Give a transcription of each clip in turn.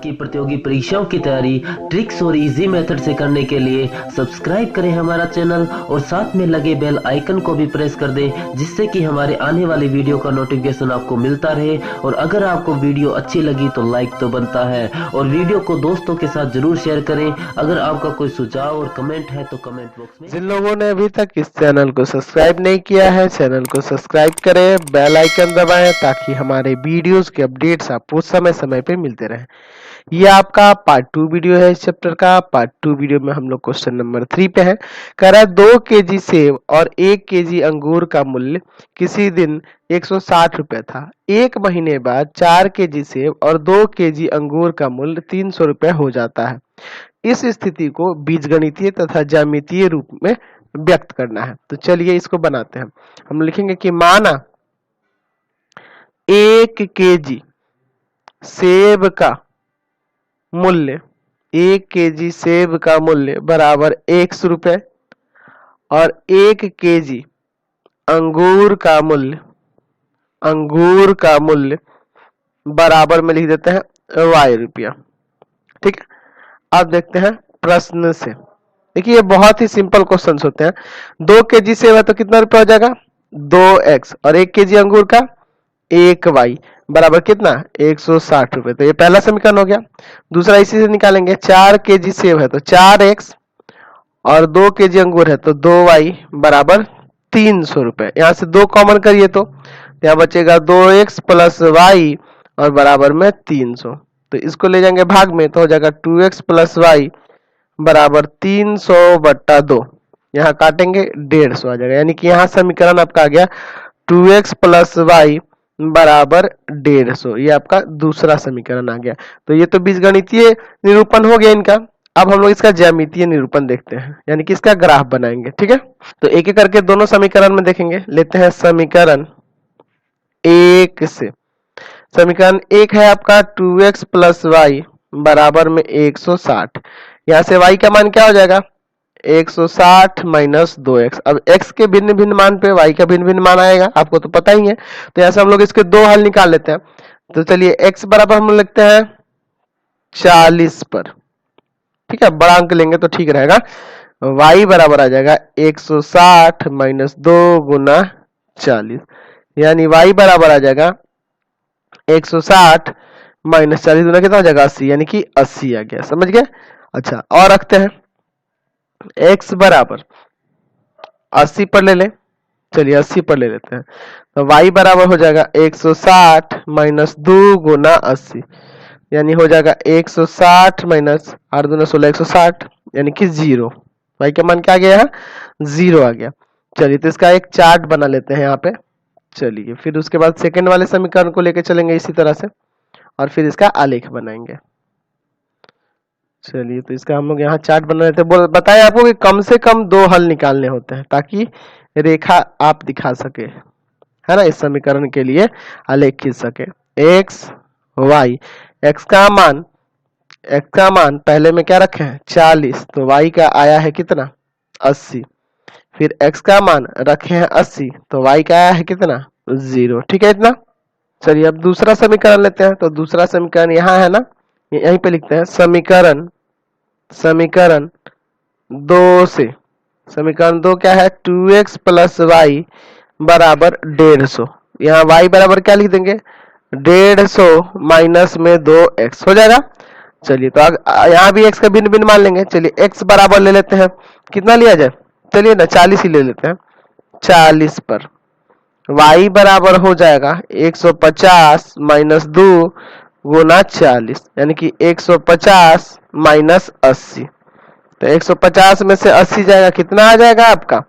की प्रतियोगी परीक्षाओं की तैयारी ट्रिक्स और इजी मेथड से करने के लिए सब्सक्राइब करें हमारा चैनल और साथ में लगे बेल आइकन को भी प्रेस कर दें, जिससे कि हमारे आने वाली वीडियो का नोटिफिकेशन आपको मिलता रहे। और अगर आपको वीडियो अच्छी लगी तो लाइक तो बनता है, और वीडियो को दोस्तों के साथ जरूर शेयर करें। अगर आपका कोई सुझाव और कमेंट है तो कमेंट बॉक्स में। जिन लोगों ने अभी तक इस चैनल को सब्सक्राइब नहीं किया है, चैनल को सब्सक्राइब करें, बेल आइकन दबाएं ताकि हमारे वीडियोस के अपडेट्स आपको समय समय पे मिलते रहें। ये आपका पार्ट 2 वीडियो है इस चैप्टर का। पार्ट 2 वीडियो में हम लोग क्वेश्चन नंबर 3 पे है। कह रहा है 2 केजी सेब और 1 केजी अंगूर का मूल्य किसी दिन 160 रुपए था। एक महीने बाद 4 केजी सेब और 2 केजी अंगूर का मूल्य 300 रुपए हो जाता है। इस स्थिति को बीजगणितीय तथा ज्यामितीय रूप में व्यक्त करना है। तो चलिए इसको बनाते हैं। हम लिखेंगे कि माना 1 केजी सेब का मूल्य 1 केजी सेब का मूल्य बराबर 100 रुपए और 1 केजी अंगूर का मूल्य बराबर में लिख देते हैं y रुपया। ठीक है, अब देखते हैं प्रश्न से। देखिए ये बहुत ही सिंपल क्वेश्चंस होते हैं। 2 केजी सेब है तो कितना रुपया हो जाएगा 2x और 1 केजी अंगूर का 1y बराबर कितना 160 रुपए। तो ये पहला समीकरण हो गया। दूसरा इसी से निकालेंगे। 4 केजी सेब है तो 4x और 2 केजी अंगूर है तो 2y बराबर 300 रुपए। यहाँ से 2 कॉमन करिए तो यहाँ बचेगा 2x प्लस y और बराबर में 300। तो इसको ले जाएंगे भाग में तो हो जाएगा 2x प्लस y बराबर 300 बट्टा 2। यहाँ काटेंगे 150 आ जाएगा। यानी कि यहाँ समीकरण आपका आ गया 2x प्लस y बराबर 150। ये आपका दूसरा समीकरण आ गया। तो ये तो बीजगणितीय निरूपण हो गया इनका। अब हम लोग इसका ज्यामितीय निरूपण देखते हैं, यानी कि इसका ग्राफ बनाएंगे। ठीक है, तो एक एक करके दोनों समीकरण में देखेंगे। लेते हैं समीकरण 1 से। समीकरण 1 है आपका 2x प्लस y बराबर में 160। यहाँ से y का मान क्या हो जाएगा 160 माइनस 2x। अब x के भिन्न भिन्न मान पे y का भिन्न भिन्न मान आएगा, आपको तो पता ही है। तो यहाँ से हम लोग इसके 2 हल निकाल लेते हैं। तो चलिए x बराबर हम लिखते हैं 40 पर। ठीक है, बड़ा अंक लेंगे तो ठीक रहेगा। y बराबर आ जाएगा 160 माइनस 2 गुना 40, यानी y बराबर आ जाएगा 160 माइनस 40 गुना कितना हो जाएगा 80, यानी कि 80 आ गया। समझ गए। अच्छा, और रखते हैं x बराबर 80 पर ले लें। चलिए 80 पर ले लेते हैं। तो y बराबर हो जाएगा 160 माइनस 2 गुना 80, यानी हो जाएगा 160 माइनस 8 दूना 16 160, यानी कि 0। y का मान क्या आ गया यहाँ 0 आ गया। चलिए तो इसका एक चार्ट बना लेते हैं यहाँ पे। चलिए फिर उसके बाद सेकंड वाले समीकरण को लेके चलेंगे इसी तरह से, और फिर इसका आलेख बनाएंगे। चलिए तो इसका हम लोग यहाँ चार्ट बना लेते हैं। बताएं आपको कि कम से कम 2 हल निकालने होते हैं ताकि रेखा आप दिखा सके, है ना, इस समीकरण के लिए आलेख खींच सके। x y, x का मान पहले में क्या रखे हैं 40, तो y का आया है कितना 80। फिर x का मान रखे हैं 80, तो y का आया है कितना 0। ठीक है इतना। चलिए अब दूसरा समीकरण लेते हैं। तो दूसरा समीकरण यहाँ है ना, यहीं पे लिखते हैं समीकरण 2 से। समीकरण 2 क्या है 2x प्लस y बराबर 150। यहाँ y बराबर क्या लिख देंगे 150 माइनस में 2x हो जाएगा। चलिए तो यहाँ भी x का भिन्न भिन्न मान लेंगे। चलिए x बराबर ले लेते हैं, कितना लिया जाए, चलिए ना 40 ही ले लेते हैं। 40 पर y बराबर हो जाएगा 150 माइनस 2 गुना 40, यानी कि 150 माइनस 80। तो 150 में से 80 जाएगा, कितना आ जाएगा आपका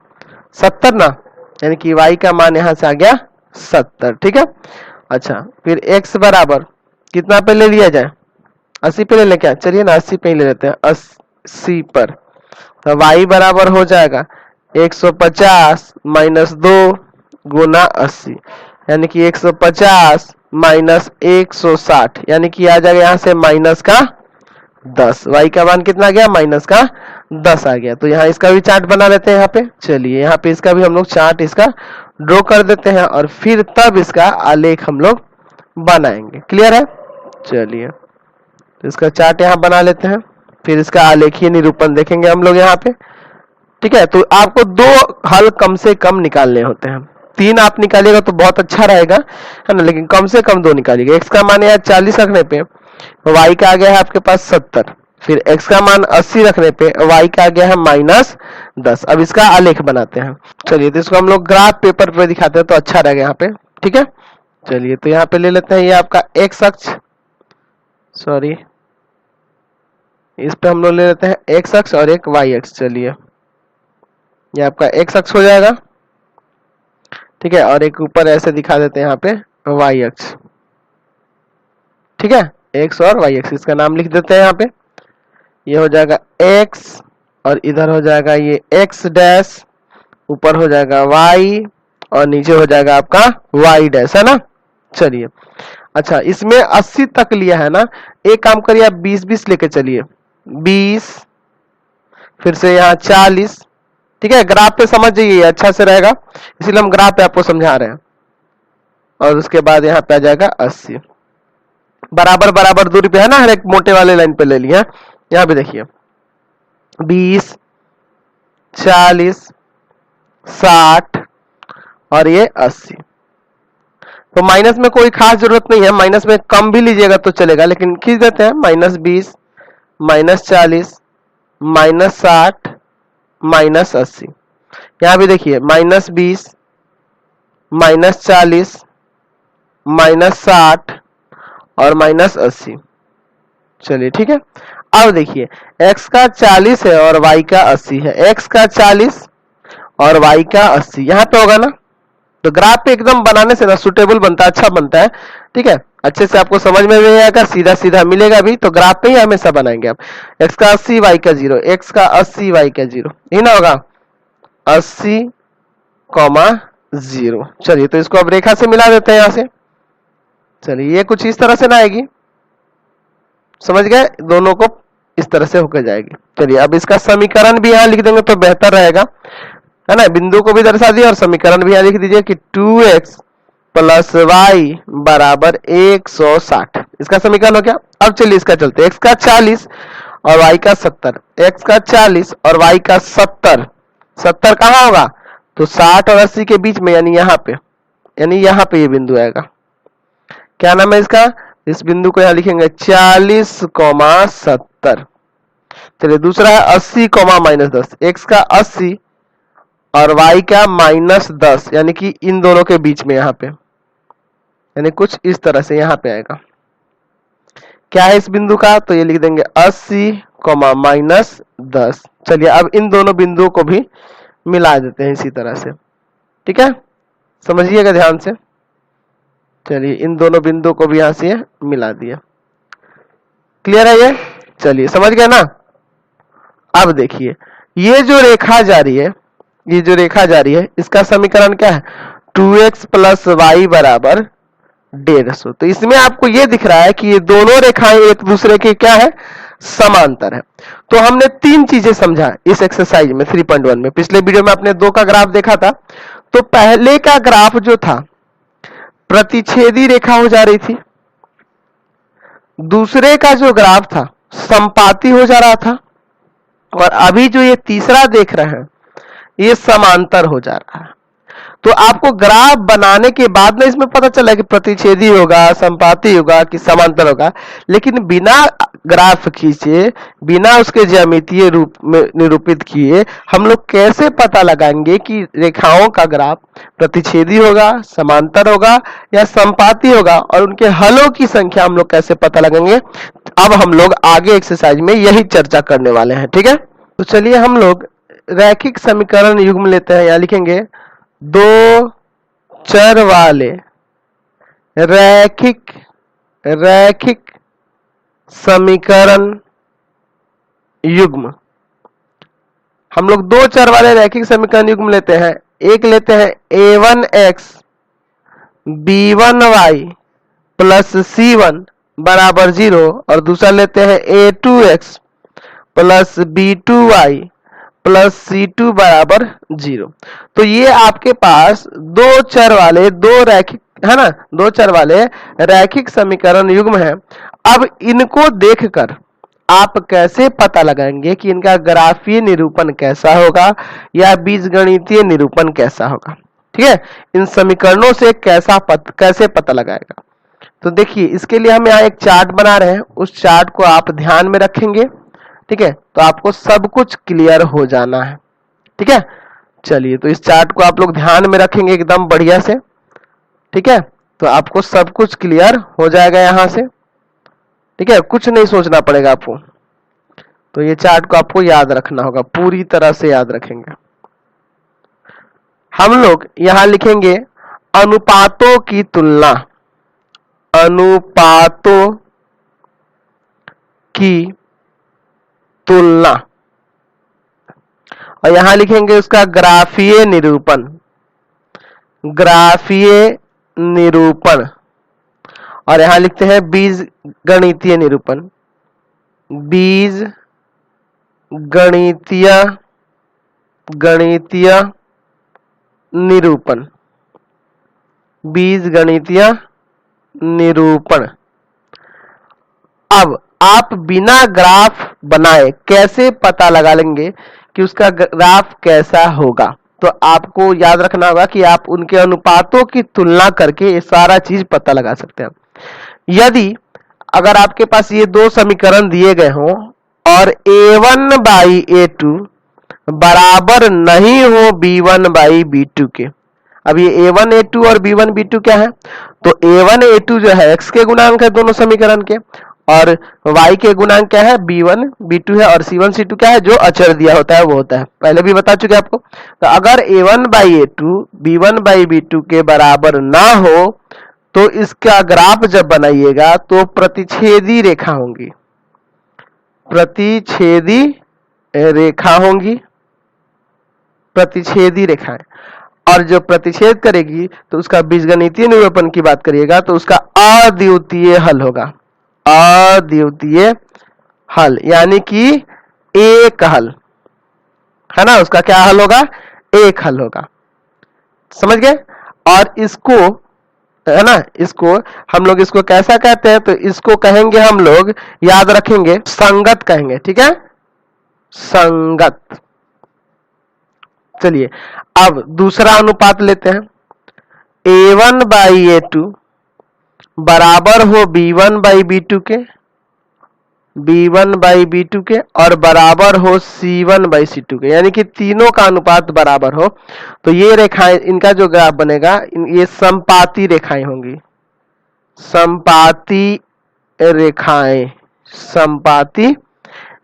70 ना, यानी कि y का मान यहाँ से आ गया 70। ठीक है। अच्छा, फिर x बराबर कितना पे ले लिया जाए 80 पे ले लें क्या, चलिए ना 80 पे ही ले लेते हैं। 80 पर तो y बराबर हो जाएगा 150 माइनस 2 गुना 80, यानी कि 150 माइनस 160, यानी कि आ जाएगा यहाँ से माइनस का 10। y का मान कितना आ गया माइनस का 10 आ गया। तो यहाँ इसका भी चार्ट बना लेते हैं यहाँ पे। चलिए यहाँ पे इसका भी हम लोग चार्ट इसका ड्रॉ कर देते हैं और फिर तब इसका आलेख हम लोग बनाएंगे। क्लियर है। चलिए तो इसका चार्ट यहाँ बना लेते हैं, फिर इसका आलेखीय निरूपण देखेंगे हम लोग यहाँ पे। ठीक है, तो आपको 2 हल कम से कम निकालने होते हैं। 3 आप निकालिएगा तो बहुत अच्छा रहेगा, है ना, लेकिन कम से कम 2 निकालिएगा। x का मान यहाँ 40 रखने पे y का आ गया है आपके पास 70, फिर x का मान 80 रखने पे y का आ गया है -10। अब इसका आलेख बनाते हैं। चलिए, तो इसको हम लोग ग्राफ पेपर पे दिखाते हैं तो अच्छा रहेगा यहाँ पे। ठीक है, चलिए, तो यहाँ पे ले लेते हैं ये आपका x अक्ष, सॉरी, इस पे हम लोग ले लेते हैं x अक्ष और एक y अक्ष। चलिए, ये आपका x अक्ष हो जाएगा। ठीक है, और एक ऊपर ऐसे दिखा देते हैं यहाँ पे y अक्ष। ठीक है, x और y अक्ष, इसका नाम लिख देते हैं यहाँ पे। ये हो जाएगा x और इधर हो जाएगा ये x डैश, ऊपर हो जाएगा y और नीचे हो जाएगा आपका y डैश, है ना। चलिए, अच्छा, इसमें 80 तक लिया है ना, एक काम करिए आप 20-20 लेके चलिए, 20, फिर से यहाँ 40। ठीक है, ग्राफ पे समझ जाइए, अच्छा से रहेगा, इसीलिए हम ग्राफ पे आपको समझा रहे हैं। और उसके बाद यहाँ पे आ जाएगा 80, बराबर बराबर दूरी पे, है ना, हर एक मोटे वाले लाइन पे ले लिया। यहाँ पे देखिए 20, 40, 60 और ये 80। तो माइनस में कोई खास जरूरत नहीं है, माइनस में कम भी लीजिएगा तो चलेगा, लेकिन खींच देते हैं -20, -40, -60, -80। यहाँ भी देखिए -20, -40, -60 और -80। चलिए, ठीक है, अब देखिए x का 40 है और y का 80 है। x का 40 और y का 80 यहाँ पे होगा ना, तो ग्राफ पे एकदम बनाने से ना सुटेबल बनता है, अच्छा बनता है। ठीक है, अच्छे से आपको समझ में भी आएगा, सीधा सीधा मिलेगा भी, तो ग्राफ पे ही हमेशा बनाएंगे आप। x का 80 y का 0, x का 80 y का 0, यही ना होगा, 80, 0। चलिए, तो इसको अब रेखा से मिला देते हैं यहाँ से। चलिए, ये कुछ इस तरह से ना आएगी, समझ गए, दोनों को इस तरह से होकर जाएगी। चलिए, अब इसका समीकरण भी यहाँ लिख देंगे तो बेहतर रहेगा, है ना, बिंदु को भी दर्शा दिया और समीकरण भी यहाँ लिख दीजिए कि 2x + y = 160। इसका समीकरण हो गया। अब चलिए इसका चलते, x का 40 और y का 70, x का 40 और y का 70, 70 कहाँ होगा, तो 60 और 80 के बीच में, यानी यहाँ पे ये बिंदु आएगा। क्या नाम है इसका, इस बिंदु को यहाँ लिखेंगे 40,70। चलिए, दूसरा है 80, -10, x का 80 और y का -10, यानी कि इन दोनों के बीच में यहाँ पे, यानी कुछ इस तरह से यहाँ पे आएगा। क्या है इस बिंदु का, तो ये लिख देंगे 80, -10। चलिए, अब इन दोनों बिंदुओं को भी मिला देते हैं इसी तरह से। ठीक है, समझिएगा ध्यान से। चलिए, इन दोनों बिंदुओं को भी यहां से मिला दिया। क्लियर है ये, चलिए समझ गए ना। अब देखिए, ये जो रेखा जा रही है, इसका समीकरण क्या है, 2x + y = 150। तो इसमें आपको ये दिख रहा है कि ये दोनों रेखाएं एक दूसरे के क्या है, समांतर है। तो हमने 3 चीजें समझा इस एक्सरसाइज में 3.1 में। पिछले वीडियो में आपने 2 का ग्राफ देखा था। तो पहले का ग्राफ जो था, प्रतिच्छेदी रेखा हो जा रही थी, दूसरे का जो ग्राफ था संपाती हो जा रहा था, और अभी जो ये तीसरा देख रहे हैं ये समांतर हो जा रहा है। तो आपको ग्राफ बनाने के बाद में इसमें पता चला कि प्रतिच्छेदी होगा, संपाती होगा कि समांतर होगा, लेकिन बिना ग्राफ खींचे, बिना उसके ज्यामितीय रूप में निरूपित किए हम लोग कैसे पता लगाएंगे कि रेखाओं का ग्राफ प्रतिच्छेदी होगा, समांतर होगा या संपाती होगा, और उनके हलों की संख्या हम लोग कैसे पता लगाएंगे। अब हम लोग आगे एक्सरसाइज में यही चर्चा करने वाले हैं। ठीक है, तो चलिए हम लोग रैखिक समीकरण युग्म लेते हैं। यहाँ लिखेंगे 2 चर वाले रैखिक समीकरण युग्म। हम लोग 2 चर वाले रैखिक समीकरण युग्म लेते हैं। एक लेते हैं a1x b1y + c1 = 0, और दूसरा लेते हैं a2x + b2y + c2 = 0। तो ये आपके पास 2 चर वाले 2 रैखिक है ना, दो चर वाले रैखिक समीकरण युग्म है। अब इनको देखकर आप कैसे पता लगाएंगे कि इनका ग्राफीय निरूपण कैसा होगा या बीजगणितीय निरूपण कैसा होगा? ठीक है, इन समीकरणों से कैसे पता लगाएगा? तो देखिए, इसके लिए हम यहाँ एक चार्ट बना रहे हैं, उस चार्ट को आप ध्यान में रखेंगे। ठीक है, तो आपको सब कुछ क्लियर हो जाना है। ठीक है, चलिए, तो इस चार्ट को आप लोग ध्यान में रखेंगे एकदम बढ़िया से। ठीक है, तो आपको सब कुछ क्लियर हो जाएगा यहां से। ठीक है, कुछ नहीं सोचना पड़ेगा आपको। तो ये चार्ट को आपको याद रखना होगा, पूरी तरह से याद रखेंगे। हम लोग यहां लिखेंगे अनुपातों की तुलना, अनुपातों की तुलना, और यहां लिखेंगे उसका ग्राफीय निरूपण, ग्राफीय निरूपण, और यहां लिखते हैं बीजगणितीय निरूपण, बीजगणितीय गणितीय निरूपण, बीजगणितीय निरूपण। अब आप बिना ग्राफ बनाए कैसे पता लगा लेंगे कि उसका ग्राफ कैसा होगा? तो आपको याद रखना होगा कि आप उनके अनुपातों की तुलना करके ये सारा चीज पता लगा सकते हैं। यदि अगर आपके पास ये दो समीकरण दिए गए हों और a1 बाई a2 बराबर नहीं हो b1 बाई b2 के, अब ये a1 a2 और b1 b2 क्या है? तो a1 a2 जो है x के गुणांक है दोनों समीकरण के, और y के गुणांक क्या है? b1 b2 है, और c1 c2 क्या है? जो अचर दिया होता है वो होता है, पहले भी बता चुके आपको। तो अगर a1 by a2 b1 by b2 के बराबर ना हो तो इसका ग्राफ जब बनाइएगा तो प्रतिच्छेदी रेखा होंगी, प्रतिच्छेदी रेखा होंगी, प्रतिच्छेदी रेखाएं, और जो प्रतिच्छेद करेगी तो उसका बीजगणितीय निरूपण की बात करिएगा तो उसका अद्वितीय हल होगा, अद्वितीय हल, यानी कि एक हल, है ना, उसका क्या हल होगा? एक हल होगा। समझ गए? और इसको, है ना, इसको हम लोग इसको कैसा कहते हैं? तो इसको कहेंगे हम लोग, याद रखेंगे, संगत कहेंगे। ठीक है, संगत। चलिए, अब दूसरा अनुपात लेते हैं, a1 बाई a2 बराबर हो b1 बाई b2 के, b1 बाई b2 के, और बराबर हो c1 बाई c2 के, यानी कि तीनों का अनुपात बराबर हो। तो ये रेखाएं, इनका जो ग्राफ बनेगा, ये समपाती रेखाएं होंगी, समपाती रेखाएं, समपाती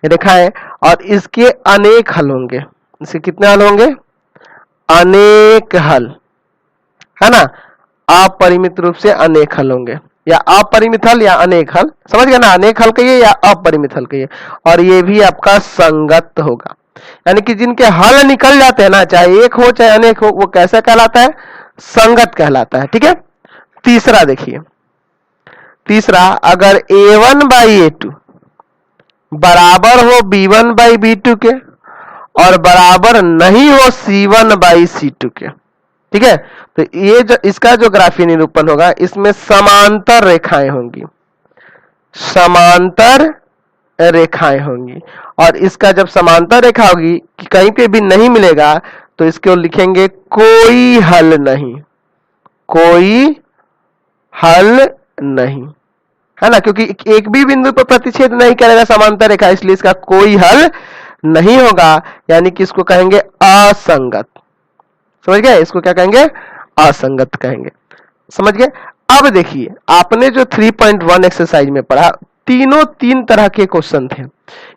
रेखाएं, और इसके अनेक हल होंगे। इसके कितने हल होंगे? अनेक हल, है ना, अपरिमित रूप से अनेक हल होंगे, या अपरिमित हल या अनेक हल, समझ गए ना? अनेक हल कहिए या अपरिमित हल कहिए, और ये भी आपका संगत होगा, यानी कि जिनके हल निकल जाते हैं ना, चाहे एक हो चाहे अनेक हो, वो कैसा कहलाता है? संगत कहलाता है। ठीक है, तीसरा देखिए, तीसरा, अगर a1 बाई a2 बराबर हो b1 बाई b2 के और बराबर नहीं हो c1 बाई c2 के, ठीक है, तो ये जो इसका जो ग्राफीय निरूपण होगा, इसमें समांतर रेखाएं होंगी, समांतर रेखाएं होंगी, और इसका जब समांतर रेखा होगी कि कहीं पे भी नहीं मिलेगा तो इसको लिखेंगे कोई हल नहीं, कोई हल नहीं, है ना, क्योंकि एक भी बिंदु पर प्रतिच्छेद नहीं करेगा समांतर रेखा, इसलिए इसका कोई हल नहीं होगा, यानी कि इसको कहेंगे असंगत। समझ गए? इसको क्या कहेंगे? असंगत कहेंगे। समझ गए? अब देखिए, आपने जो 3.1 एक्सरसाइज में पढ़ा, तीनों तीन तरह के क्वेश्चन थे,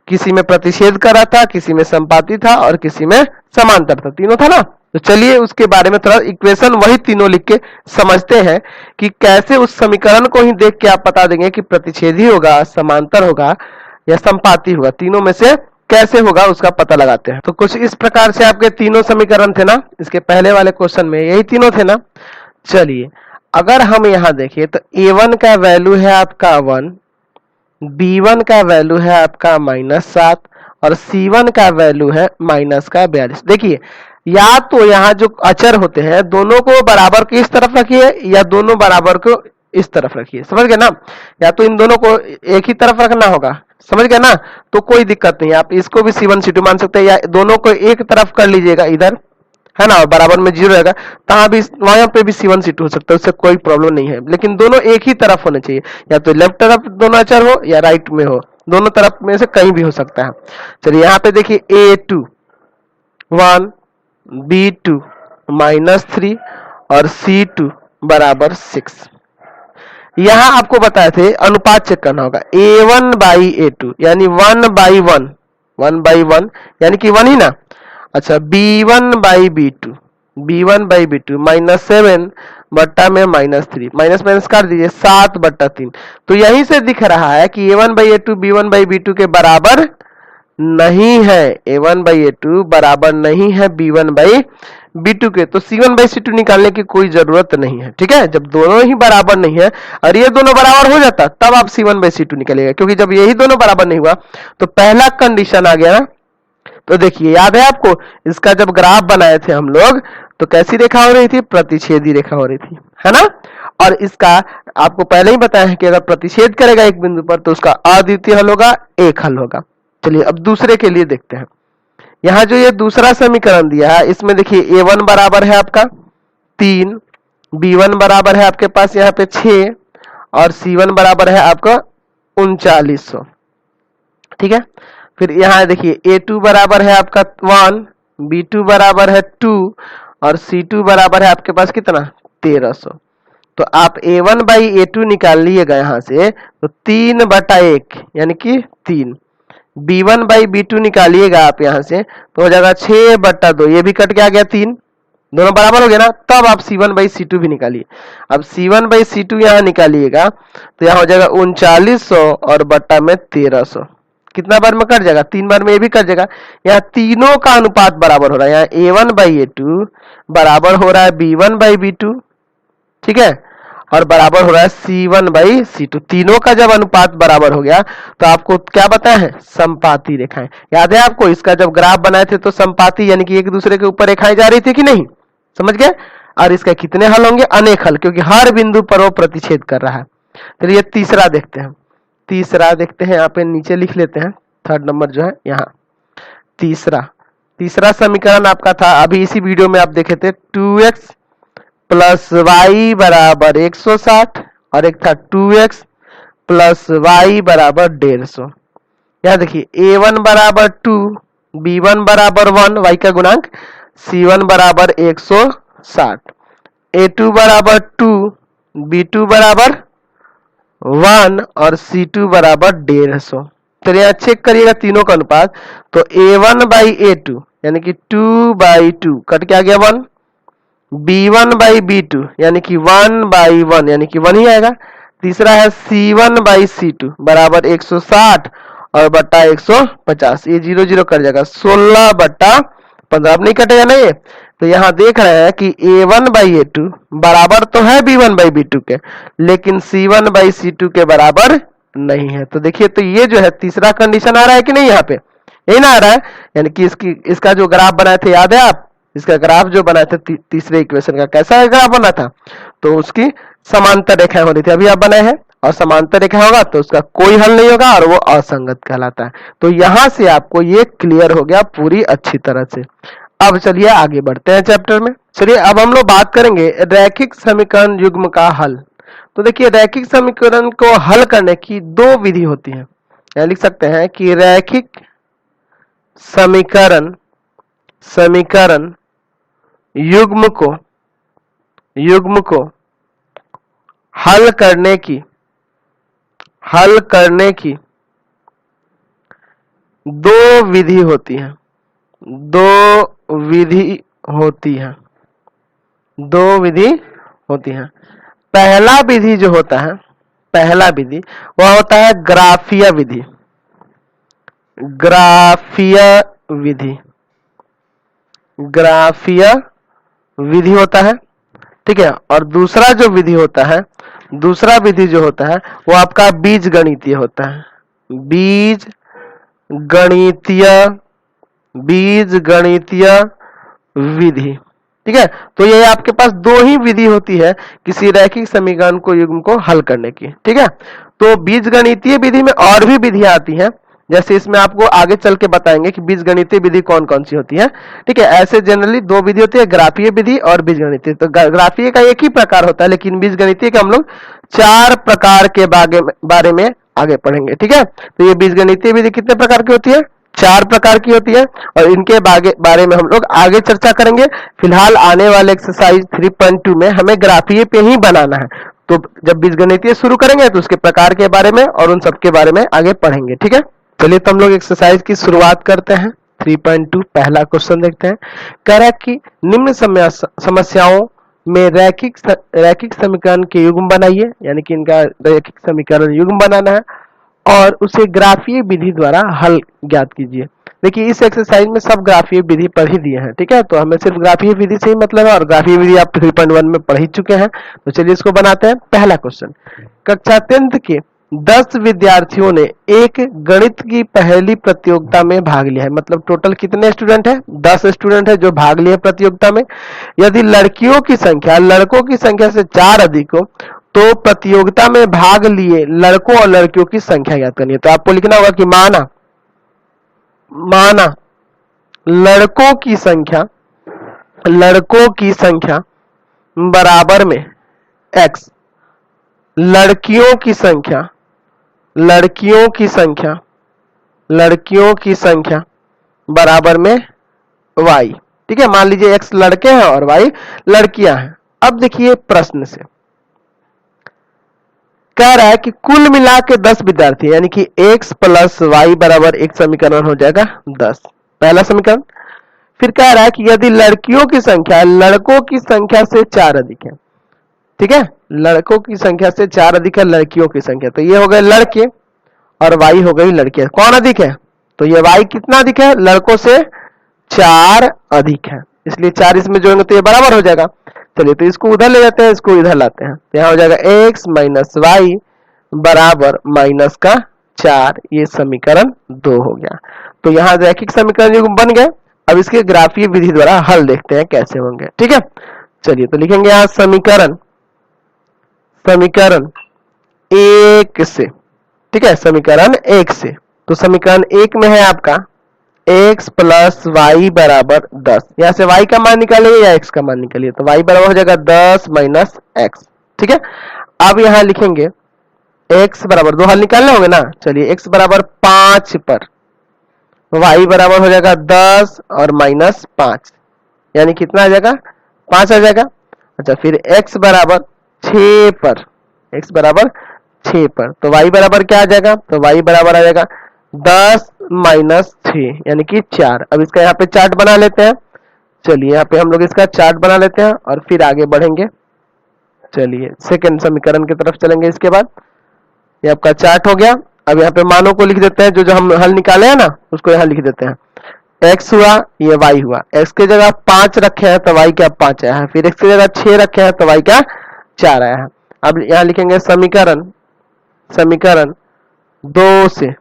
किसी में प्रतिच्छेद कर रहा था, किसी में संपाती था, और किसी में समांतर था, तीनों था ना। तो चलिए उसके बारे में थोड़ा इक्वेशन वही तीनों लिख के समझते हैं कि कैसे उस समीकरण को ही देख के आप बता देंगे कि प्रतिच्छेदी होगा, समांतर होगा या संपाती होगा, तीनों में से कैसे होगा उसका पता लगाते हैं। तो कुछ इस प्रकार से आपके तीनों समीकरण थे ना, इसके पहले वाले क्वेश्चन में यही तीनों थे ना। चलिए, अगर हम यहां देखिए तो a1 का वैल्यू है आपका 1, b1 का वैल्यू है आपका -7, और c1 का वैल्यू है -42। देखिए, या तो यहाँ जो अचर होते हैं दोनों को बराबर के इस तरफ रखिए या दोनों बराबर को इस तरफ रखिए, समझ गए ना। या तो इन दोनों को एक ही तरफ रखना होगा, समझ गए ना, तो कोई दिक्कत नहीं, आप इसको भी C1 C2 मान सकते हैं, या दोनों को एक तरफ कर लीजिएगा इधर, है ना, बराबर में 0 रहेगा, तहां भी वहां पे भी C1 C2 हो सकता है, उससे कोई प्रॉब्लम नहीं है, लेकिन दोनों एक ही तरफ होने चाहिए, या तो लेफ्ट तरफ दोनों अचर हो या राइट में हो, दोनों तरफ में से कहीं भी हो सकता है। चलिए यहाँ पे देखिए A2 1, B2 -3 और C2 बराबर 6। यहां आपको बताए थे अनुपात चेक करना होगा A1/A2 यानी 1/1, 1/1 यानी कि 1 ही ना। अच्छा B1/B2, B1/B2 -7 बट्टा में -3, माइनस माइनस कर दीजिए 7/3। तो यहीं से दिख रहा है कि A1/A2 B1/B2 के बराबर नहीं है, A1/A2 बराबर नहीं है B1/B2 के, तो C1/C2 निकालने की कोई जरूरत नहीं है। ठीक है, जब दोनों ही बराबर नहीं है और ये दोनों बराबर हो जाता तब आप C1/C2 निकालिएगा, क्योंकि जब यही दोनों बराबर नहीं हुआ तो पहला कंडीशन आ गया ना। तो देखिए याद है आपको, इसका जब ग्राफ बनाए थे हम लोग तो कैसी रेखा हो रही थी, प्रतिच्छेदी रेखा हो रही थी, है ना। और इसका आपको पहले ही बताया है कि अगर प्रतिच्छेद करेगा एक बिंदु पर तो उसका अद्वितीय हल होगा, एक हल होगा। चलिए अब दूसरे के लिए देखते हैं। यहाँ जो ये दूसरा समीकरण दिया है इसमें देखिए A1 बराबर है आपका 3, B1 बराबर है आपके पास यहाँ पे 6 और C1 बराबर है आपका 3900। ठीक है, फिर यहाँ देखिए A2 बराबर है आपका 1, B2 बराबर है 2 और C2 बराबर है आपके पास कितना 1300। तो आप A1/A2 निकाल लीजिएगा यहाँ से, तो 3/1 यानी कि 3। B1/B2 निकालिएगा आप यहाँ से तो हो जाएगा 6/2, ये भी कट के आ गया 3, दोनों बराबर हो गया ना। तब आप C1/C2 भी निकालिए। अब C1/C2 यहाँ निकालिएगा तो यहाँ हो जाएगा 3900 और बट्टा में 1300, कितना बार में कट जाएगा, 3 बार में ये भी कट जाएगा। यहाँ तीनों का अनुपात बराबर हो रहा है, यहाँ A1/A2 बराबर हो रहा है B1/B2, ठीक है, और बराबर हो रहा है C1/C2। तीनों का जब अनुपात बराबर हो गया तो आपको क्या बताया है, समपाती रेखाएं। याद है आपको, इसका जब ग्राफ बनाए थे तो समपाती यानी कि एक दूसरे के ऊपर रेखाएं जा रही थी कि नहीं, समझ गए। और इसका कितने हल होंगे, अनेक हल, क्योंकि हर बिंदु पर वो प्रतिच्छेद कर रहा है। चलिए तीसरा देखते हैं, तीसरा देखते हैं, यहाँ पे नीचे लिख लेते हैं, थर्ड नंबर जो है यहाँ तीसरा समीकरण आपका था, अभी इसी वीडियो में आप देखे थे 2x प्लस y बराबर 160 और एक था 2x प्लस y बराबर 150। यहाँ देखिए A1 बराबर 2, B1 बराबर 1, y का गुणांक, C1 बराबर 160, A2 बराबर 2, B2 बराबर 1 और C2 बराबर 150। तो यहाँ चेक करिएगा तीनों का अनुपात, तो A1/A2 यानी कि 2/2 कट के आ गया 1, B1/B2 यानी कि 1/1 यानी कि 1 ही आएगा। तीसरा है C1/C2 बराबर 160 और बट्टा 150, ये 0 0 कर जाएगा 16/15, अब नहीं कटेगा ना ये। तो यहाँ देख रहे हैं कि A1/A2 बराबर तो है B1/B2 के, लेकिन C1/C2 के बराबर नहीं है। तो देखिए, तो ये जो है तीसरा कंडीशन आ रहा है कि नहीं, यहाँ पे यही ना आ रहा है, यानी कि इसका जो ग्राफ बनाए थे याद है आप, इसका ग्राफ जो बनाए थे तीसरे इक्वेशन का, कैसा ग्राफ बना था, तो उसकी समांतर रेखाएं हो रही थी, अभी आप बनाए हैं, और समांतर रेखा होगा तो उसका कोई हल नहीं होगा और वो असंगत कहलाता है। तो यहां से आपको ये क्लियर हो गया पूरी अच्छी तरह से। अब चलिए आगे बढ़ते हैं चैप्टर में। चलिए अब हम लोग बात करेंगे रैखिक समीकरण युग्म का हल। तो देखिए, रैखिक समीकरण को हल करने की दो विधि होती है, या लिख सकते हैं कि रैखिक समीकरण युग्म को हल करने की दो विधि होती हैं। पहला विधि जो होता है, वह होता है ग्राफीय विधि होता है, ठीक है। और दूसरा विधि जो होता है वो आपका बीज गणितीय होता है। बीज गणितीय विधि। ठीक है, तो ये आपके पास दो ही विधि होती है किसी रैखिक समीकरण को युग्म को हल करने की। ठीक है, तो बीजगणितीय विधि में और भी विधियां आती हैं, जैसे इसमें आपको आगे चल के बताएंगे कि बीजगणितीय विधि कौन कौन सी होती है। ठीक है, ऐसे जनरली दो विधि होती है, ग्राफीय विधि और बीजगणितीय। तो ग्राफीय का एक ही प्रकार होता है, लेकिन बीजगणितीय का हम लोग 4 प्रकार के बारे में आगे पढ़ेंगे। ठीक है, तो ये बीजगणितीय विधि कितने प्रकार की होती है? 4 प्रकार की होती है, और इनके बारे में हम लोग आगे चर्चा करेंगे। फिलहाल आने वाले एक्सरसाइज 3.2 में हमें ग्राफीय पे ही बनाना है, तो जब बीजगणितीय शुरू करेंगे तो उसके प्रकार के बारे में और उन सब के बारे में आगे पढ़ेंगे। ठीक है, चलिए तो हम लोग एक्सरसाइज की शुरुआत करते हैं। 3.2 पहला क्वेश्चन देखते हैं। कह रहा है कि निम्न समस्याओं में रैखिक समीकरण के युग्म बनाइए, यानी कि इनका रैखिक समीकरण युग्म बनाना है और उसे ग्राफीय विधि द्वारा हल ज्ञात कीजिए। देखिए इस एक्सरसाइज में सब ग्राफीय विधि पढ़ ही दिए हैं। ठीक है, तो हमें सिर्फ ग्राफीय विधि से ही मतलब है, और ग्राफीय विधि आप 3.1 में पढ़ ही चुके हैं। तो चलिए इसको बनाते हैं। पहला क्वेश्चन, कक्षा 10th के 10 विद्यार्थियों ने एक गणित की पहली प्रतियोगिता में भाग लिया है। मतलब टोटल कितने स्टूडेंट है? 10 स्टूडेंट है जो भाग लिए प्रतियोगिता में। यदि लड़कियों की संख्या लड़कों की संख्या से 4 अधिक हो तो प्रतियोगिता में भाग लिए लड़कों और लड़कियों की संख्या ज्ञात करनी है। तो आपको लिखना होगा कि माना लड़कों की संख्या बराबर में x, लड़कियों की संख्या बराबर में y। ठीक है, मान लीजिए x लड़के हैं और y लड़कियां हैं। अब देखिए प्रश्न से कह रहा है कि कुल मिला के 10 विद्यार्थी, यानी कि x प्लस वाई बराबर एक समीकरण हो जाएगा 10, पहला समीकरण। फिर कह रहा है कि यदि लड़कियों की संख्या लड़कों की संख्या से 4 अधिक है। ठीक है, लड़कों की संख्या से 4 अधिक है लड़कियों की संख्या, तो ये हो गए लड़के और y हो गई लड़कियां। कौन अधिक है? तो ये y कितना अधिक है? लड़कों से 4 अधिक है, इसलिए 4 इसमें जोड़ेंगे तो ये बराबर हो जाएगा। चलिए तो इसको उधर ले जाते हैं, इसको इधर लाते हैं, तो यहाँ हो जाएगा x माइनस वाई बराबर माइनस का 4। ये समीकरण 2 हो गया। तो यहाँ रैखिक समीकरण युग्म बन गए। अब इसके ग्राफीय विधि द्वारा हल देखते हैं कैसे होंगे। ठीक है, चलिए तो लिखेंगे यहाँ समीकरण 1 से। ठीक है, समीकरण 1 से, तो समीकरण 1 में है आपका x प्लस वाई बराबर 10। यहाँ से y का मान निकालिए या x का मान निकालिए, तो y बराबर हो जाएगा 10 माइनस x। ठीक है, अब यहाँ लिखेंगे x बराबर, दो हल निकालने होंगे ना। चलिए x बराबर 5 पर y बराबर हो जाएगा 10 और माइनस 5, यानी कितना आ जाएगा? 5 आ जाएगा। अच्छा, फिर x बराबर 6 पर, तो y बराबर क्या आ जाएगा? तो y बराबर आ जाएगा 10 माइनस 6, यानी कि 4। अब इसका यहाँ पे चार्ट बना लेते हैं। चलिए यहाँ पे हम लोग इसका चार्ट बना लेते हैं और फिर आगे बढ़ेंगे। चलिए सेकंड समीकरण की तरफ चलेंगे। इसके बाद ये आपका चार्ट हो गया। अब यहाँ पे मानों को लिख देते हैं, जो हम हल निकाले हैं ना उसको यहाँ लिख देते हैं। x हुआ, ये y हुआ। x की जगह 5 रखे हैं तो y क्या 5 आया है, फिर x की जगह 6 रखे हैं तो y क्या 4 आया है। अब यहाँ लिखेंगे समीकरण 2 से,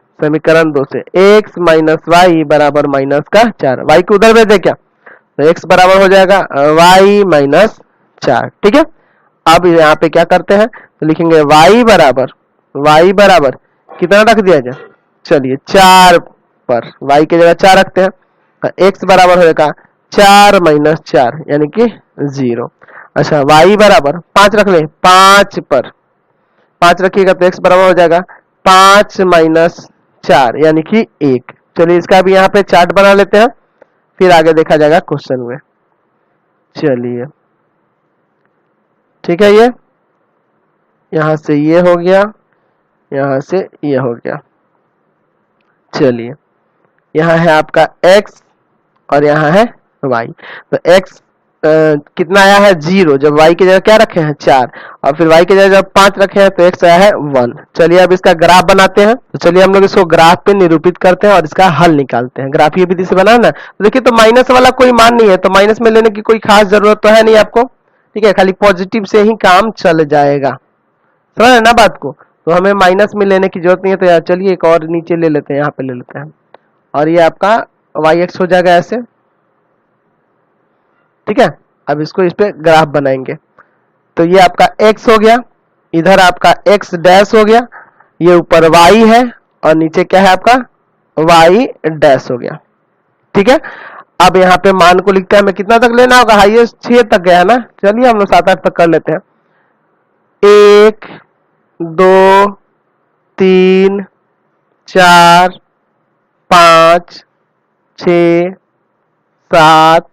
x माइनस वाई बराबर माइनस का 4। y को उधर भेज दे क्या, तो x बराबर हो जाएगा y माइनस 4। ठीक है, अब यहाँ पे क्या करते हैं, तो लिखेंगे y बराबर कितना रख दिया जाए? चलिए 4 पर, y की जगह 4 रखते हैं, x बराबर हो जाएगा 4 माइनस 4, यानी कि 0। अच्छा, y बराबर 5 रख ले, 5 पर 5 रखिएगा तो x बराबर हो जाएगा 5 माइनस 4, यानी कि 1। चलिए इसका भी यहाँ पे चार्ट बना लेते हैं, फिर आगे देखा जाएगा क्वेश्चन में। चलिए ठीक है, ये यहां से ये हो गया, यहां से ये हो गया। चलिए यहाँ है आपका x और यहाँ है y। तो x कितना आया है 0, जब y की जगह क्या रखे हैं 4, और फिर y की जगह जब 5 रखे हैं तो x आया है 1। चलिए अब इसका ग्राफ बनाते हैं। तो चलिए हम लोग इसको ग्राफ पे निरूपित करते हैं और इसका हल निकालते हैं। ग्राफीय विधि से बनाना, तो देखिए तो माइनस वाला कोई मान नहीं है, तो माइनस में लेने की कोई खास जरूरत तो है नहीं आपको। ठीक है, खाली पॉजिटिव से ही काम चल जाएगा, समझ ना बात को। तो हमें माइनस में लेने की जरूरत नहीं है। तो यार चलिए एक और नीचे ले लेते हैं, यहाँ पे ले लेते हैं, और ये आपका y x हो जाएगा ऐसे। ठीक है, अब इसको इस पे ग्राफ बनाएंगे। तो ये आपका x हो गया, इधर आपका x डैश हो गया, ये ऊपर y है और नीचे क्या है आपका y डैश हो गया। ठीक है, अब यहाँ पे मान को लिखते हैं, हमें कितना तक लेना होगा, हाईएस्ट 6 तक गया है ना, चलिए हम लोग 7-8 तक कर लेते हैं। 1 2 3 4 5 6 7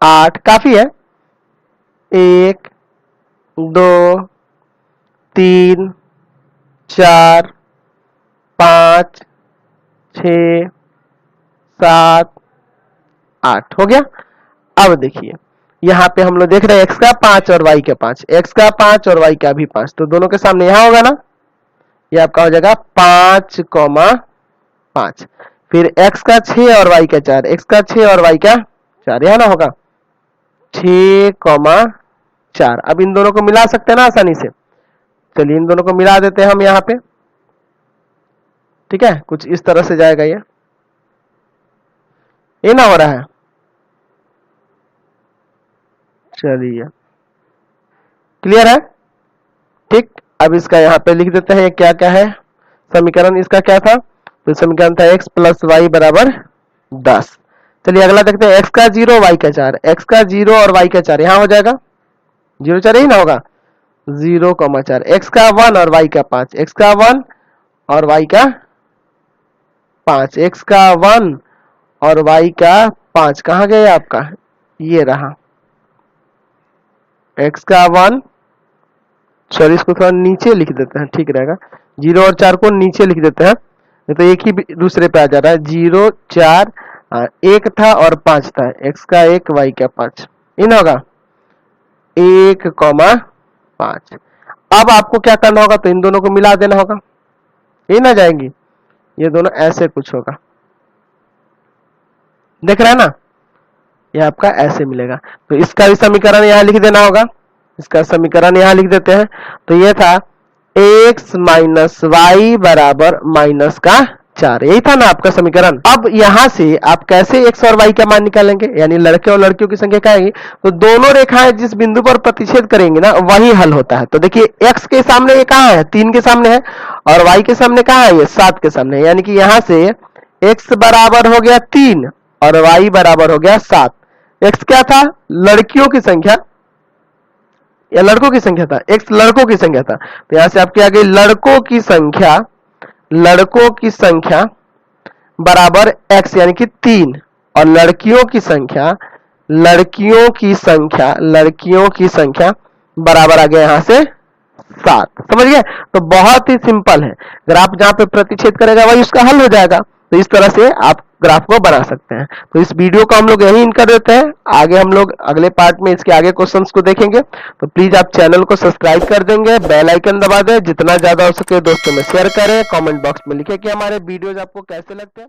8 काफी है। 1 2 3 4 5 6 7 8 हो गया। अब देखिए यहाँ पे हम लोग देख रहे हैं x का 5 और y का 5, x का 5 और y का भी 5, तो दोनों के सामने यहाँ होगा ना, ये आपका हो जाएगा 5,5। फिर x का 6 और y का 4, x का 6 और y का 4, यहाँ ना होगा 6,4। अब इन दोनों को मिला सकते हैं ना आसानी से, चलिए इन दोनों को मिला देते हैं हम यहाँ पे। ठीक है, कुछ इस तरह से जाएगा ये ना हो रहा है। चलिए क्लियर है। ठीक, अब इसका यहाँ पे लिख देते हैं ये क्या क्या है समीकरण, इसका क्या था, तो समीकरण था x प्लस वाई बराबर 10। चलिए अगला देखते हैं, x का 0 y का 4, x का 0 और y का 4 यहाँ हो जाएगा 0 4 ही ना होगा 0,4, x का 1 और y का 5, x का 1 और y का 5, x का 1 और y का 5 कहाँ गए आपका, ये रहा x का 1, सॉरी इसको थोड़ा नीचे लिख देते हैं, ठीक रहेगा, 0 और 4 को नीचे लिख देते हैं, तो एक ही दूसरे पे आ जा रहा है, 0 4 1 था और 5 था, x का 1 y का 5, इन होगा 1,5। अब आपको क्या करना होगा, तो इन दोनों को मिला देना होगा, ये ना जाएंगी, ये दोनों ऐसे कुछ होगा, देख रहे हैं ना, ये आपका ऐसे मिलेगा। तो इसका भी समीकरण यहाँ लिख देना होगा, इसका समीकरण यहाँ लिख देते हैं, तो ये था x माइनस वाई बराबर माइनस का 4, यही था ना आपका समीकरण। अब यहाँ से आप कैसे x और y का मान निकालेंगे, यानी लड़के और लड़कियों की संख्या क्या आएगी, तो दोनों रेखाएं जिस बिंदु पर प्रतिच्छेद करेंगी ना वही हल होता है। तो देखिए x के सामने ये कहाँ है, 3 के सामने है, और y के सामने कहाँ है, ये 7 के सामने है, यानी कि यहाँ से x बराबर हो गया 3 और y बराबर हो गया 7। x क्या था, लड़कियों की संख्या या लड़कों की संख्या था, x लड़कों की संख्या था, तो यहां से आपकी आ गई लड़कों की संख्या बराबर x यानी कि 3, और लड़कियों की संख्या बराबर आ गया यहां से 7। समझ गए, तो बहुत ही सिंपल है, ग्राफ जहां पे प्रतिच्छेद करेगा वही उसका हल हो जाएगा। तो इस तरह से आप ग्राफ को बना सकते हैं। तो इस वीडियो को हम लोग यहीं कर देते हैं, आगे हम लोग अगले पार्ट में इसके आगे क्वेश्चंस को देखेंगे। तो प्लीज आप चैनल को सब्सक्राइब कर देंगे, बेल आइकन दबा दें, जितना ज्यादा हो सके दोस्तों में शेयर करें, कमेंट बॉक्स में लिखें कि हमारे वीडियोज आपको कैसे लगते हैं।